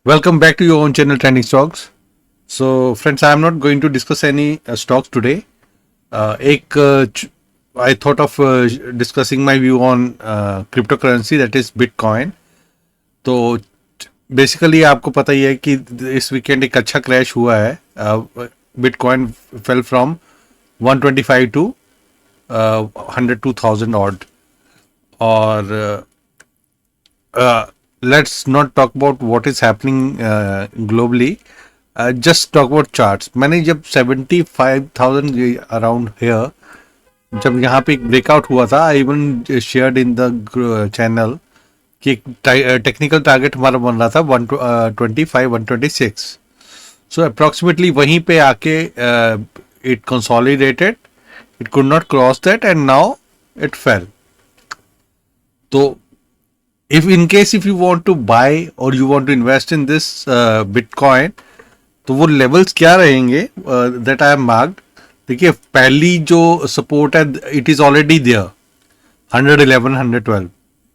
Welcome back to your own channel, Trending Stocks. So, friends, I am not going to discuss any stocks today. I thought of discussing my view on cryptocurrency, that is Bitcoin. तो basically आपको पता ही है कि इस weekend एक अच्छा crash हुआ है. Bitcoin fell from 125 to 102,000 odd. और let's not talk about what is happening globally. Just talk about charts. मैंने जब 75,000 अराउंड हेयर जब यहाँ पे एक ब्रेकआउट हुआ था, I even shared in the channel कि एक टेक्निकल टारगेट हमारा बन रहा था 125 126. सो अप्रॉक्सीमेटली वहीं पे आके it consolidated, it could not cross that and now it fail. तो if you want to buy or you want to invest in this Bitcoin, तो वो लेवल्स क्या रहेंगे दैट आई हैव मार्क्ड. देखिए, पहली जो सपोर्ट है it is already there, 111 112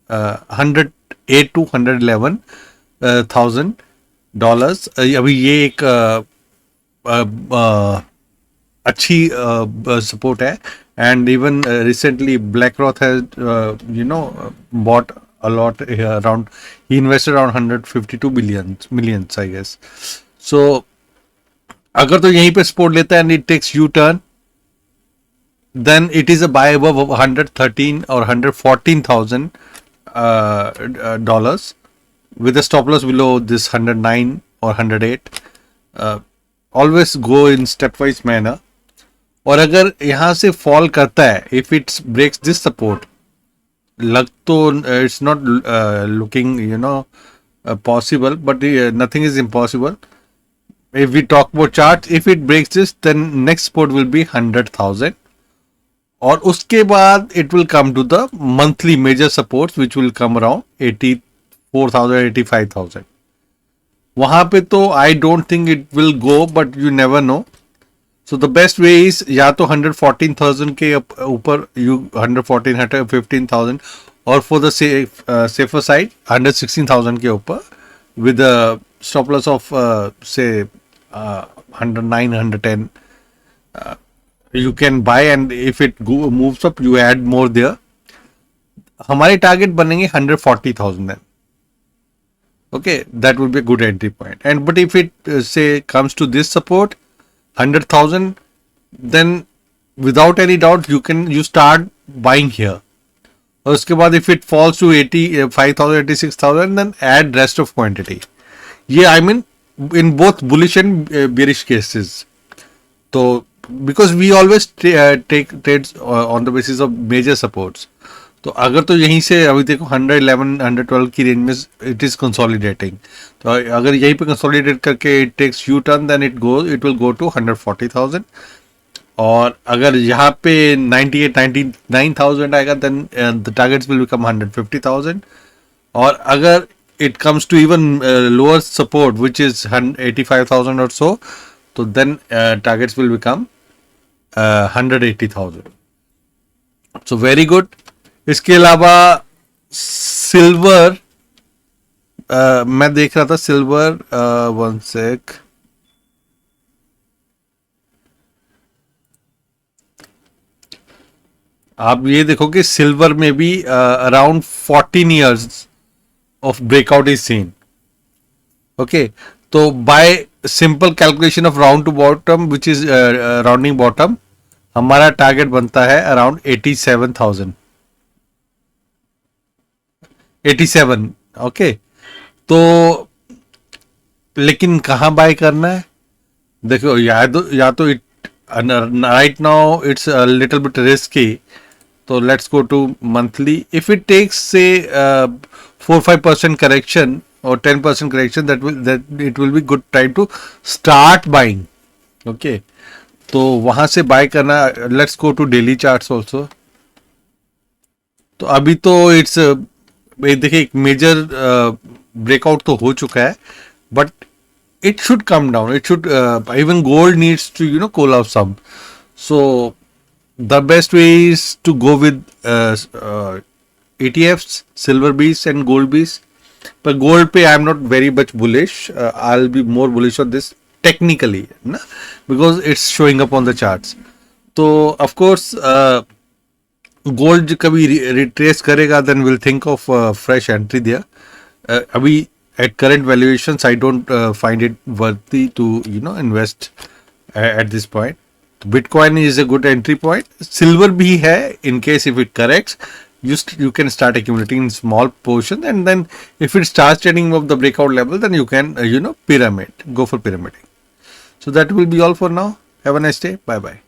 108 to 111,000 dollars. अभी ये एक अच्छी सपोर्ट है. And even recently Black Rock has bought a lot here around. He invested around 152 millions I guess. So अगर तो यहीं पे सपोर्ट लेता है and it takes U-turn, then it is a buy above 113 or 114,000 dollars with a stop loss below this 109 or 108. Always go in stepwise manner. और अगर यहाँ से फॉल करता है, if it breaks this support, लग तो it's not looking possible, but nothing is impossible. If we talk about charts, if it breaks this, then next support will be 100,000, और उसके बाद it will come to the monthly major supports which will come around 84,000 85,000. वहां पे तो I don't think it will go, but you never know. So the best way is या तो 114,000 के ऊपर 114 115,000, और for the safer side 116,000 के ऊपर with a stop loss of say 109 110. You can buy, and if it moves up you add more there. हमारे target बनेंगे 140,000 then. Okay, that would be a good entry point. And but if it say comes to this support 100,000, then without any doubt you start buying here. और उसके बाद if it falls to 85,000 86,000, then add rest of quantity. ये I mean in both bullish and bearish cases. तो because we always take trades on the basis of major supports. तो अगर तो यहीं से अभी देखो 111 112 की रेंज में इट इज कंसोलिडेटिंग. तो अगर यहीं पे कंसोलिडेट करके it takes U turn, then it will go to 140,000. और अगर यहाँ पे 98 99,000 आएगा, then the targets will become 150,000. और अगर it comes to even lower support which is 85,000 और सो, तो then targets will become 180,000. So very good. इसके अलावा सिल्वर, मैं देख रहा था सिल्वर, वन सेक, आप ये देखो कि सिल्वर में भी around 14 years of breakout is seen. Okay, तो by simple calculation of round to bottom which is rounding bottom, हमारा टारगेट बनता है अराउंड 87,000 87. ओके, तो लेकिन कहाँ बाय करना है? देखो, या तो it right now it's little bit risky, तो let's go to monthly. If it takes से 4-5% करेक्शन और 10% correction, that it will be good time to start buying. Okay, तो वहां से बाय करना. Let's go to daily charts also. तो अभी तो इट्स देखिए एक मेजर ब्रेकआउट तो हो चुका है, but it should come down. It should even gold needs to cool off some. So the best way is to go with ETFs, silver bees and gold bees. पर gold पे I am not very much bullish. I will be more bullish on this technically ना, because it's showing up on the charts. तो of course gold कभी retrace करेगा, then will think of fresh entry दिया. अभी at current valuations I don't find it worthy to invest at this point. Bitcoin is a good entry point. Silver bhi hai, in case if it corrects, you can start accumulating in small portion, and then if it starts trading above the breakout level, then you can pyramid, go for pyramiding. So that will be all for now. Have a nice day. Bye bye.